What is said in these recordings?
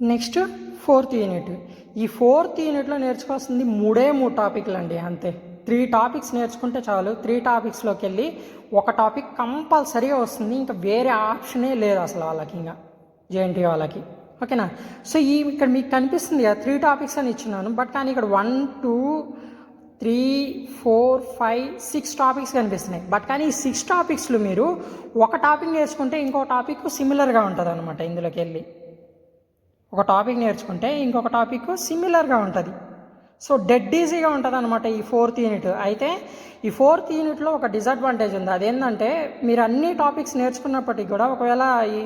Next 4th unit. ఈ 4th యూనిట్లో నేర్చుకోవాల్సింది 3 టాపిక్లు అండి, అంతే. 3 టాపిక్స్ నేర్చుకుంటే చాలు. 3 టాపిక్స్లోకి వెళ్ళి ఒక టాపిక్ కంపల్సరీగా వస్తుంది, ఇంకా వేరే ఆప్షనే లేదు అసలు వాళ్ళకి, ఇంకా జేఎన్టీ వాళ్ళకి. ఓకేనా? సో ఇక్కడ మీకు కనిపిస్తుంది కదా 3 టాపిక్స్ అని ఇచ్చినాను, బట్ కానీ ఇక్కడ 1 2 3 4 5 6 టాపిక్స్ కనిపిస్తున్నాయి. బట్ కానీ ఈ 6 టాపిక్స్లో మీరు ఒక టాపిక్ నేర్చుకుంటే ఇంకో టాపిక్ సిమిలర్గా ఉంటుంది అనమాట. ఇందులోకి వెళ్ళి ఒక టాపిక్ నేర్చుకుంటే ఇంకొక టాపిక్ సిమిలర్గా ఉంటుంది. సో డెడ్ ఈజీగా ఉంటుంది అనమాట ఈ 4th యూనిట్. అయితే ఈ 4th యూనిట్లో ఒక డిసడ్వాంటేజ్ ఉంది. అదేంటంటే మీరు అన్ని టాపిక్స్ నేర్చుకున్నప్పటికీ కూడా ఒకవేళ ఈ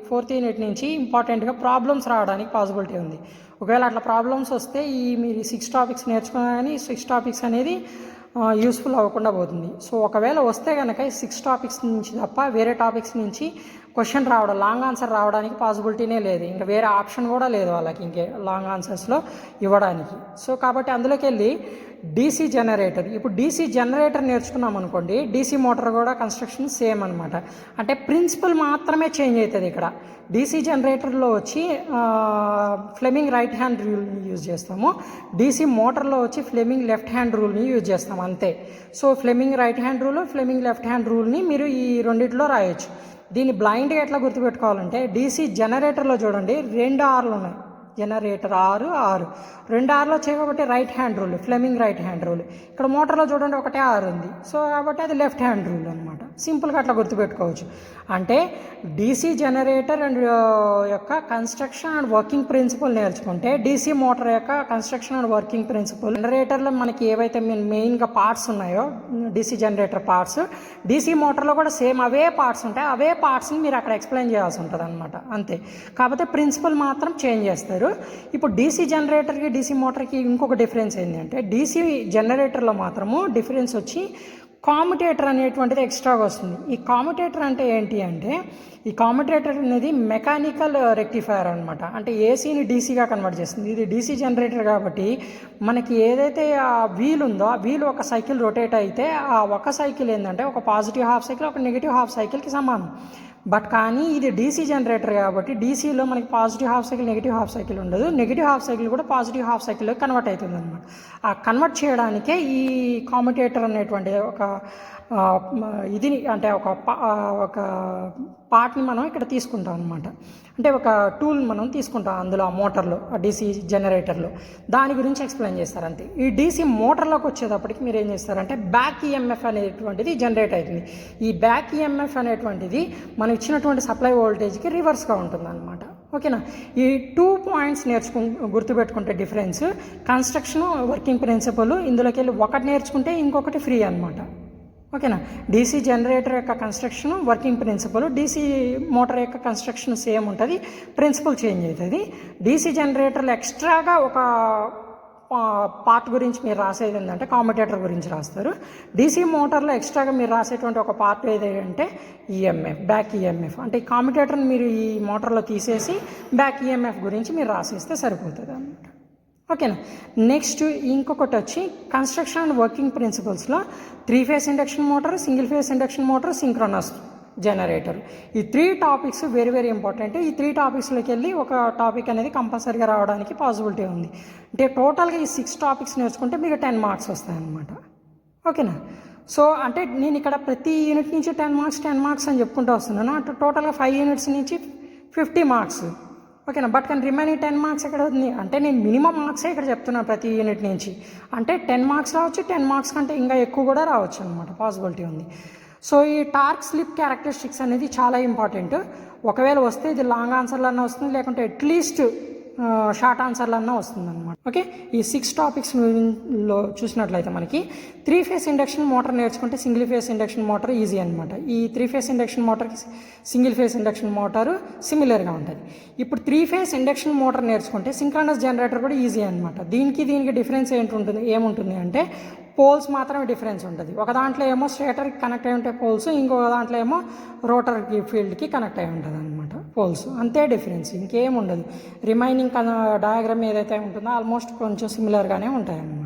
4th యూనిట్ నుంచి ఇంపార్టెంట్గా ప్రాబ్లమ్స్ రావడానికి పాసిబిలిటీ ఉంది. ఒకవేళ అట్లా ప్రాబ్లమ్స్ వస్తే మీరు 6 టాపిక్స్ నేర్చుకున్నా కానీ 6 టాపిక్స్ అనేది యూస్ఫుల్ అవ్వకుండా పోతుంది. సో ఒకవేళ వస్తే కనుక ఈ 6 టాపిక్స్ నుంచి తప్ప వేరే టాపిక్స్ నుంచి క్వశ్చన్ రావడం, లాంగ్ ఆన్సర్ రావడానికి పాసిబిలిటీనే లేదు. ఇంకా వేరే ఆప్షన్ కూడా లేదు వాళ్ళకి ఇంకే లాంగ్ ఆన్సర్స్లో ఇవ్వడానికి. సో కాబట్టి అందులోకి వెళ్ళి డీసీ జనరేటర్. ఇప్పుడు డీసీ జనరేటర్ నేర్చుకున్నాం అనుకోండి, డీసీ మోటార్ కూడా కన్స్ట్రక్షన్ సేమ్ అనమాట. అంటే ప్రిన్సిపల్ మాత్రమే చేంజ్ అవుతుంది. ఇక్కడ డీసీ జనరేటర్లో వచ్చి ఫ్లెమింగ్ రైట్ హ్యాండ్ రూల్ని యూజ్ చేస్తాము, డీసీ మోటార్లో వచ్చి ఫ్లెమింగ్ లెఫ్ట్ హ్యాండ్ రూల్ని యూజ్ చేస్తాము, అంతే. So Fleming right hand rule, Fleming left hand రూల్ని మీరు ఈ రెండిట్లో రాయొచ్చు. దీన్ని బ్లైండ్గా ఎట్లా గుర్తుపెట్టుకోవాలంటే డీసీ జనరేటర్లో చూడండి 2 Rలు ఉన్నాయి. జనరేటర్ 6 2 Rలో చేయబట్టి right hand rule, Fleming right hand rule. ఇక్కడ మోటార్లో చూడండి 1 R ఉంది. సో కాబట్టి అది లెఫ్ట్ హ్యాండ్ రూల్ అనమాట. సింపుల్గా అట్లా గుర్తుపెట్టుకోవచ్చు. అంటే డీసీ జనరేటర్ అండ్ యొక్క కన్స్ట్రక్షన్ అండ్ వర్కింగ్ ప్రిన్సిపల్ నేర్చుకుంటే డీసీ మోటార్ యొక్క కన్స్ట్రక్షన్ అండ్ వర్కింగ్ ప్రిన్సిపల్, జనరేటర్లో మనకి ఏవైతే మెయిన్గా పార్ట్స్ ఉన్నాయో డీసీ జనరేటర్ పార్ట్స్, డీసీ మోటార్లో కూడా సేమ్ అవే పార్ట్స్ ఉంటాయి. అవే పార్ట్స్ని మీరు అక్కడ ఎక్స్ప్లెయిన్ చేయాల్సి ఉంటుంది అనమాట, అంతే. కాకపోతే ప్రిన్సిపల్ మాత్రం చేంజ్ చేస్తారు. ఇప్పుడు డీసీ జనరేటర్కి డీసీ మోటార్కి ఇంకొక డిఫరెన్స్ ఏంటంటే డీసీ జనరేటర్లో మాత్రము డిఫరెన్స్ వచ్చి కామ్యుటేటర్ అనేటువంటిది ఎక్స్ట్రాగా వస్తుంది. ఈ కామ్యుటేటర్ అంటే ఏంటి అంటే ఈ కామ్యుటేటర్ అనేది మెకానికల్ రెక్టిఫైయర్ అనమాట. అంటే ఏసీని డీసీగా కన్వర్ట్ చేస్తుంది. ఇది డీసీ జనరేటర్ కాబట్టి మనకి ఏదైతే ఆ వీల్ ఉందో ఆ వీల్ ఒక సైకిల్ రొటేట్ అయితే ఆ ఒక సైకిల్ ఏంటంటే ఒక పాజిటివ్ హాఫ్ సైకిల్, ఒక నెగిటివ్ హాఫ్ సైకిల్కి సమానం. బట్ కానీ ఇది డీసీ జనరేటర్ కాబట్టి డీసీలో మనకి positive half cycle, negative half cycle ఉండదు. నెగిటివ్ హాఫ్ సైకిల్ కూడా పాజిటివ్ హాఫ్ సైకిల్లో కన్వర్ట్ అవుతుంది అనమాట. ఆ కన్వర్ట్ చేయడానికే ఈ కామ్యుటేటర్ అనేటువంటి ఒక ఇది అంటే ఒక పార్ట్ని మనం ఇక్కడ తీసుకుంటాం అనమాట. అంటే ఒక టూల్ మనం తీసుకుంటాం అందులో ఆ మోటార్లో, ఆ డీసీ జనరేటర్లో. దాని గురించి ఎక్స్ప్లెయిన్ చేస్తారు, అంతే. ఈ డీసీ మోటార్లోకి వచ్చేటప్పటికి మీరు ఏం చేస్తారంటే బ్యాక్ ఈఎంఎఫ్ అనేటువంటిది జనరేట్ అవుతుంది. ఈ బ్యాక్ ఈఎంఎఫ్ అనేటువంటిది మనం ఇచ్చినటువంటి సప్లై వోల్టేజ్కి రివర్స్గా ఉంటుంది అనమాట. ఓకేనా? ఈ 2 పాయింట్స్ గుర్తుపెట్టుకుంటే డిఫరెన్స్ కన్స్ట్రక్షన్, వర్కింగ్ ప్రిన్సిపల్. ఇందులోకి వెళ్ళి ఒకటి నేర్చుకుంటే ఇంకొకటి ఫ్రీ అనమాట. ఓకేనా? డీసీ జనరేటర్ యొక్క construction, working principle. DC motor యొక్క కన్స్ట్రక్షన్ సేమ్ ఉంటుంది, ప్రిన్సిపల్ చేంజ్ అవుతుంది. డీసీ జనరేటర్లో ఎక్స్ట్రాగా ఒక పార్ట్ గురించి మీరు రాసేది ఏంటంటే కామ్యుటేటర్ గురించి రాస్తారు. డీసీ మోటార్లో ఎక్స్ట్రాగా మీరు రాసేటువంటి ఒక పార్ట్ ఏదంటే ఈఎంఎఫ్, బ్యాక్ ఈఎంఎఫ్. అంటే ఈ కామ్యుటేటర్ని మీరు ఈ మోటార్లో తీసేసి బ్యాక్ ఈఎంఎఫ్ గురించి మీరు రాసేస్తే సరిపోతుంది అన్నమాట. ఓకేనా? నెక్స్ట్ ఇంకొకటి వచ్చి కన్స్ట్రక్షన్ అండ్ వర్కింగ్ ప్రిన్సిపల్స్లో 3 phase induction motor, single phase induction motor, synchronous generator. ఈ 3 టాపిక్స్ వెరీ వెరీ ఇంపార్టెంట్. ఈ 3 టాపిక్స్లోకి వెళ్ళి ఒక టాపిక్ అనేది కంపల్సరీగా రావడానికి పాసిబిలిటీ ఉంది. అంటే టోటల్గా ఈ 6 టాపిక్స్ నేర్చుకుంటే మీకు 10 మార్క్స్ వస్తాయన్నమాట. ఓకేనా? సో అంటే నేను ఇక్కడ ప్రతి యూనిట్ నుంచి 10 మార్క్స్ అని చెప్పుకుంటూ వస్తున్నాను. అంటే టోటల్గా 5 యూనిట్స్ నుంచి 50 మార్క్స్. ఓకేనా? బట్ కానీ రిమైనింగ్ 10 మార్క్స్ ఎక్కడ అవుతుంది అంటే నేను మినిమం మార్క్సే ఇక్కడ చెప్తున్నాను ప్రతి యూనిట్ నుంచి. అంటే 10 మార్క్స్ రావచ్చు, 10 మార్క్స్ కంటే ఇంకా ఎక్కువ కూడా రావచ్చు అనమాట, పాసిబిలిటీ ఉంది. సో ఈ టార్క్ స్లిప్ క్యారెక్టరిస్టిక్స్ అనేది చాలా ఇంపార్టెంట్. ఒకవేళ వస్తే ఇది లాంగ్ ఆన్సర్లన్నా వస్తుంది, లేకుంటే అట్లీస్ట్ షార్ట్ ఆన్సర్లన్నా వస్తుంది అనమాట. ఓకే? ఈ 6 టాపిక్స్లో చూసినట్లయితే మనకి 3 ఫేస్ ఇండక్షన్ మోటార్ నేర్చుకుంటే single phase induction motor easy అనమాట. ఈ 3 ఫేస్ ఇండక్షన్ మోటార్కి సింగిల్ ఫేస్ ఇండక్షన్ మోటారు సిమిలర్గా ఉంటుంది. ఇప్పుడు 3 ఫేస్ ఇండక్షన్ మోటార్ నేర్చుకుంటే సింక్రోనస్ జనరేటర్ కూడా ఈజీ అనమాట. దీనికి డిఫరెన్స్ ఏముంటుంది అంటే పోల్స్ మాత్రమే డిఫరెన్స్ ఉంటుంది. ఒక దాంట్లో ఏమో స్టేటర్కి కనెక్ట్ అయి ఉంటాయి పోల్స్, ఇంకొక దాంట్లో ఏమో రోటర్కి ఫీల్డ్కి కనెక్ట్ అయి ఉంటుంది అనమాట పోల్స్. అంతే డిఫరెన్స్, ఇంకేం ఉండదు. రిమైనింగ్ డయాగ్రామ్ ఏదైతే ఉంటుందో ఆల్మోస్ట్ కొంచెం సిమిలర్గానే ఉంటాయి అన్నమాట.